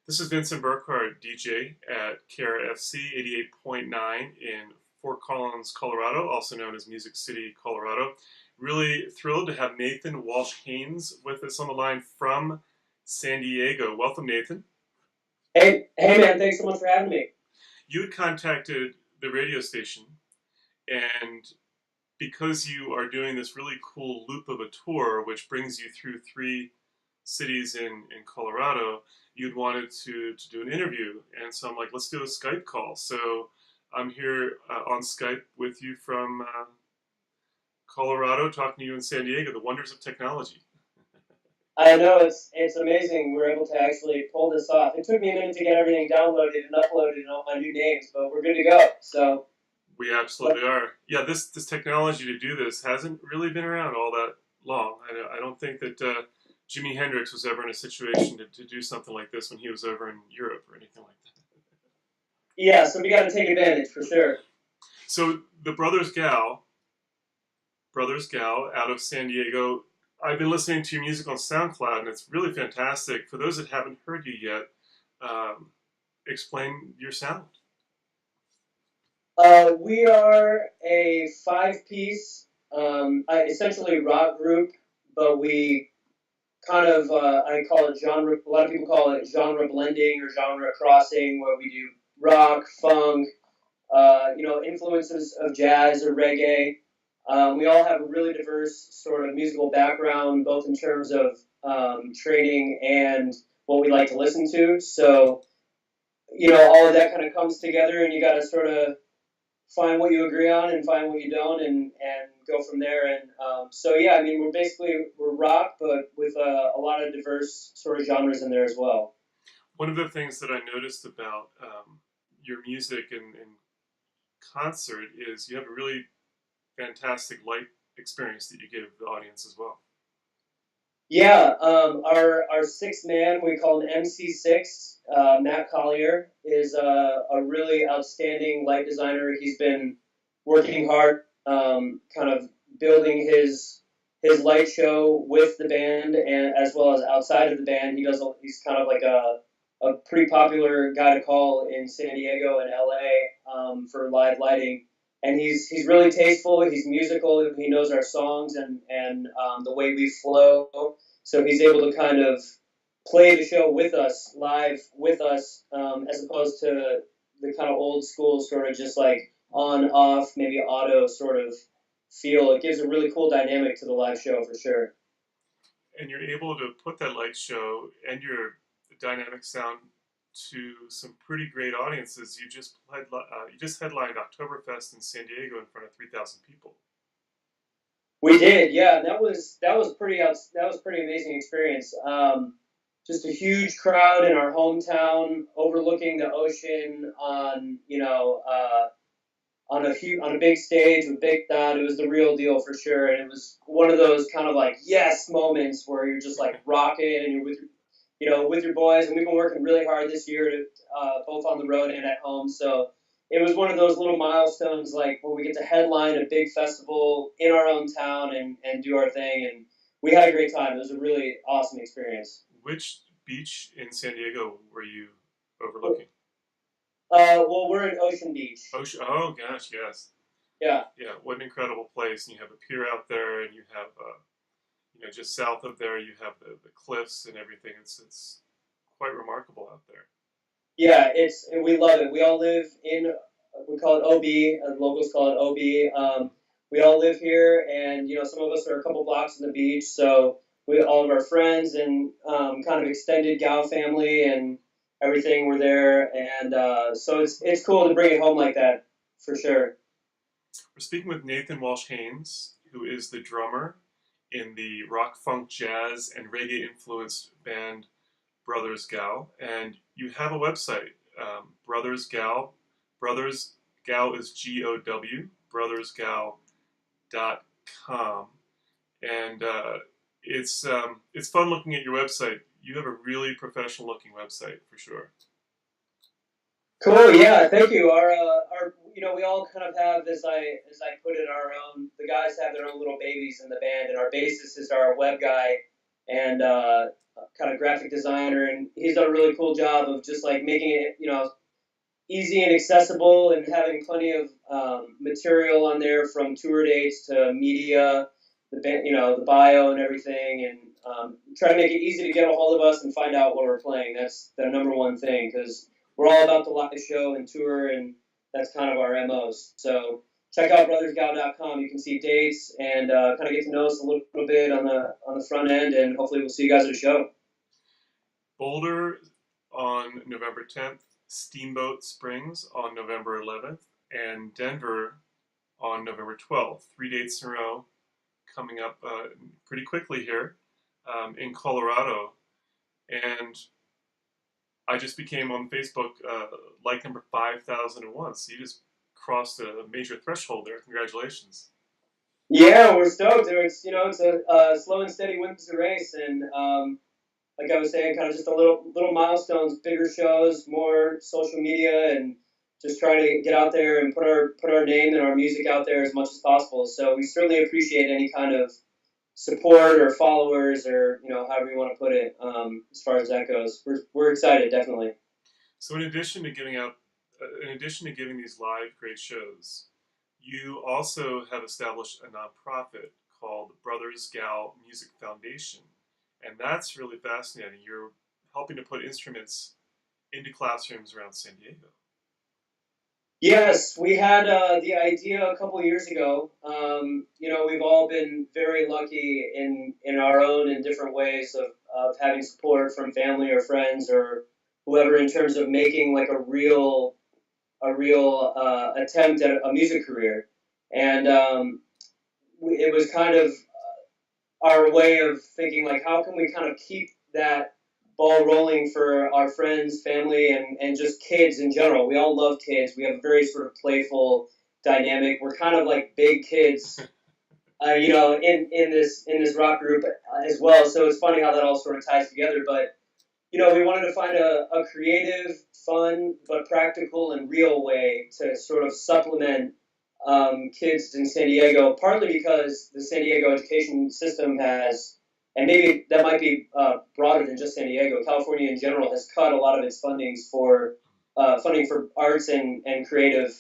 This is Vincent Burkhardt, DJ at KRFC 88.9 in Fort Collins, Colorado, also known as Music City, Colorado. Really thrilled to have Nathan Walsh-Haines with us on the line from San Diego. Welcome, Nathan. Hey man, thanks so much for having me. You had contacted the radio station, and because you are doing this really cool loop of a tour, which brings you through three cities in Colorado, you'd wanted to do an interview. And so I'm like, let's do a Skype call. So I'm here on Skype with you from Colorado, talking to you in San Diego, the wonders of technology. I know it's amazing we're able to actually pull this off. It took me a minute to get everything downloaded and uploaded and all my new names, but we're good to go. So we absolutely are. Yeah, this technology to do this hasn't really been around all that long. I don't think that Jimi Hendrix was ever in a situation to do something like this when he was over in Europe or anything like that. Yeah, so we got to take advantage for sure. So the Brothers Gow out of San Diego. I've been listening to your music on SoundCloud, and it's really fantastic. For those that haven't heard you yet, explain your sound. We are a five-piece, essentially rock group, but we kind of, I call it genre, a lot of people call it genre blending or genre crossing, where we do rock, funk, influences of jazz or reggae. We all have a really diverse sort of musical background, both in terms of training and what we like to listen to. So, all of that kind of comes together, and you got to sort of find what you agree on and find what you don't, and go from there. And we're rock, but with a lot of diverse sort of genres in there as well. One of the things that I noticed about your music and concert is you have a really fantastic light experience that you give the audience as well. Yeah, our sixth man, we call him MC6, Matt Collier, is a really outstanding light designer. He's been working hard, kind of building his light show with the band and as well as outside of the band. He's kind of like a pretty popular guy to call in San Diego and LA for live lighting. And he's really tasteful. He's musical. He knows our songs and the way we flow. So he's able to kind of play the show with us, live with us, as opposed to the kind of old school sort of just like on, off, maybe auto sort of feel. It gives a really cool dynamic to the live show for sure. And you're able to put that light show and your dynamic sound to some pretty great audiences. You just headlined Oktoberfest in San Diego in front of 3,000 people. We did, yeah. That was pretty amazing experience. Just a huge crowd in our hometown, overlooking the ocean on a big stage with big thought. It was the real deal for sure, and it was one of those kind of like yes moments where you're just like rocking and you're with your boys, and we've been working really hard this year to both on the road and at home. So it was one of those little milestones, like where we get to headline a big festival in our own town and do our thing. And we had a great time. It was a really awesome experience. Which beach in San Diego were you overlooking? Well, we're in Ocean Beach. Ocean. Oh gosh, yes. Yeah. Yeah. What an incredible place! And you have a pier out there, and you have. Just south of there, you have the cliffs and everything. It's quite remarkable out there. Yeah, we love it. We all live in, we call it OB, the locals call it OB. We all live here, and some of us are a couple blocks from the beach. So all of our friends and kind of extended Gow family and everything were there, and so it's cool to bring it home like that for sure. We're speaking with Nathan Walsh-Haines, who is the drummer in the rock, funk, jazz, and reggae-influenced band Brothers Gow. And you have a website, Brothers Gow. Brothers Gow is G-O-W, brothersgow.com. And it's fun looking at your website. You have a really professional-looking website, for sure. Cool, yeah, thank you. Our we all kind of have, as I put it, the guys have their own little babies in the band, and our bassist is our web guy, and kind of graphic designer, and he's done a really cool job of just like making it, easy and accessible, and having plenty of material on there, from tour dates to media, the bio and everything, and try to make it easy to get a hold of us and find out what we're playing. That's the number one thing, because we're all about the live show and tour, and that's kind of our MOs. So check out brothersgow.com. You can see dates and kind of get to know us a little bit on the front end, and hopefully we'll see you guys at a show. Boulder on November 10th, Steamboat Springs on November 11th, and Denver on November 12th. 3 dates in a row coming up pretty quickly here in Colorado. And I just became on Facebook like number 5,001. So you just crossed a major threshold there. Congratulations. Yeah, we're stoked. It's a slow and steady wins the race, and like I was saying, kind of just a little milestones, bigger shows, more social media, and just trying to get out there and put our name and our music out there as much as possible. So we certainly appreciate any kind of support or followers, or however you want to put it, as far as that goes. We're excited, definitely. So in addition to giving these live great shows, you also have established a nonprofit called Brothers Gow Music Foundation, and that's really fascinating. You're helping to put instruments into classrooms around San Diego. Yes, we had the idea a couple years ago. We've all been very lucky in our own and different ways of having support from family or friends or whoever, in terms of making like a real attempt at a music career. And it was kind of our way of thinking, like, how can we kind of keep that ball rolling for our friends, family, and just kids in general. We all love kids. We have a very sort of playful dynamic. We're kind of like big kids, in this rock group as well. So it's funny how that all sort of ties together. But we wanted to find a creative, fun, but practical and real way to sort of supplement kids in San Diego, partly because the San Diego education system has, and maybe that might be broader than just San Diego, California in general has cut a lot of its funding for arts and creative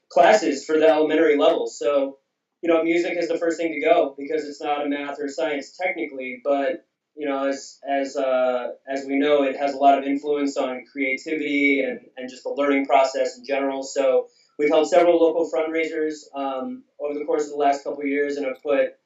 classes for the elementary level. So, music is the first thing to go, because it's not a math or science technically, but as we know, it has a lot of influence on creativity and just the learning process in general. So we've held several local fundraisers over the course of the last couple of years, and have put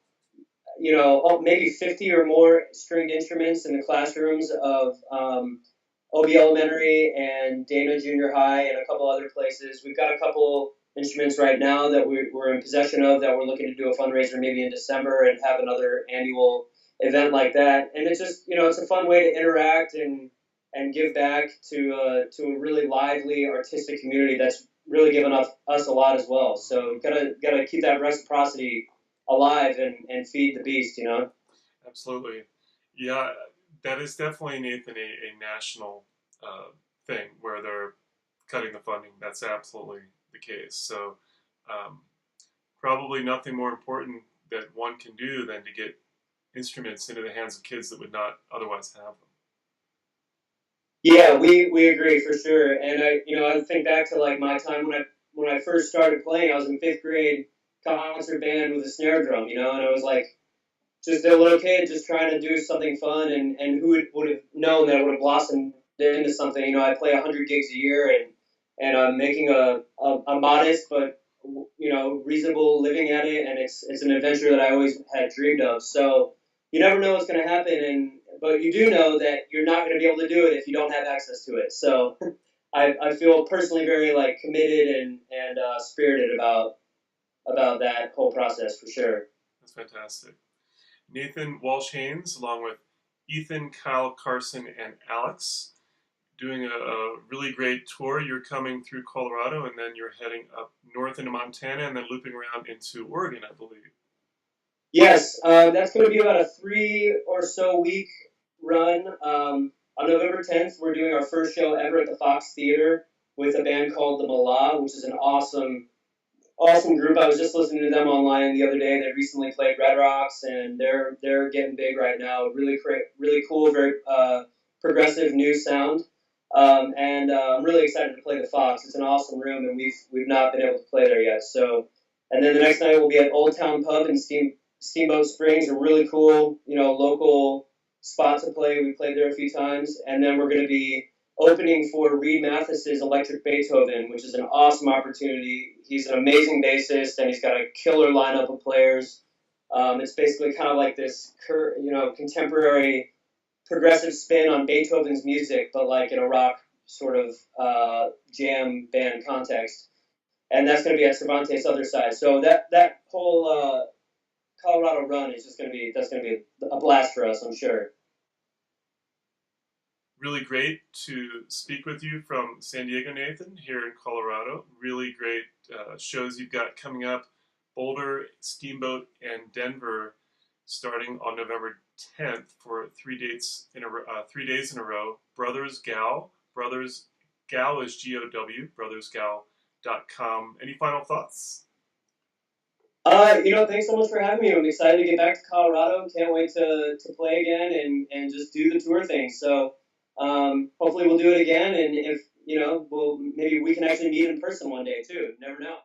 maybe 50 or more stringed instruments in the classrooms of OB Elementary and Dana Junior High and a couple other places. We've got a couple instruments right now that we're in possession of, that we're looking to do a fundraiser maybe in December and have another annual event like that. And it's just, it's a fun way to interact and give back to a really lively artistic community that's really given us a lot as well. So gotta keep that reciprocity alive and feed the beast, Absolutely. Yeah, that is definitely, Nathan, a national thing where they're cutting the funding. That's absolutely the case. So probably nothing more important that one can do than to get instruments into the hands of kids that would not otherwise have them. Yeah, we agree for sure. And I think back to like my time when I first started playing. I was in 5th grade concert band with a snare drum, and I was like just a little kid just trying to do something fun, and who would have known that it would have blossomed into something. I play 100 gigs a year, and I'm making a modest but reasonable living at it, and it's an adventure that I always had dreamed of. So you never know what's going to happen, but you do know that you're not going to be able to do it if you don't have access to it. So I feel personally very like committed and spirited about that whole process for sure. That's fantastic. Nathan Walsh-Haines, along with Ethan, Kyle, Carson, and Alex, doing a really great tour. You're coming through Colorado, and then you're heading up north into Montana, and then looping around into Oregon, I believe. Yes, that's going to be about a 3 or so week run. On November 10th, we're doing our first show ever at the Fox Theater with a band called the Mala, which is an awesome awesome group. I was just listening to them online the other day. They recently played Red Rocks, and they're getting big right now. Really cool, very progressive new sound. And I'm really excited to play the Fox. It's an awesome room, and we've not been able to play there yet. So, and then the next night we'll be at Old Town Pub in Steamboat Springs, a really cool, local spot to play. We played there a few times, and then we're going to be opening for Reed Mathis's Electric Beethoven, which is an awesome opportunity. He's an amazing bassist, and he's got a killer lineup of players. It's basically kind of like this, contemporary progressive spin on Beethoven's music, but like in a rock sort of jam band context. And that's going to be at Cervantes' other side. So that whole Colorado run is that's going to be a blast for us, I'm sure. Really great to speak with you from San Diego, Nathan, here in Colorado. Really great shows you've got coming up. Boulder, Steamboat, and Denver, starting on November 10th for 3 days in a row. Brothers Gow. Brothers Gow is G-O-W. BrothersGow.com. Any final thoughts? Thanks so much for having me. I'm excited to get back to Colorado. Can't wait to play again and just do the tour thing. So hopefully we'll do it again. And if, maybe we can actually meet in person one day too. Never know.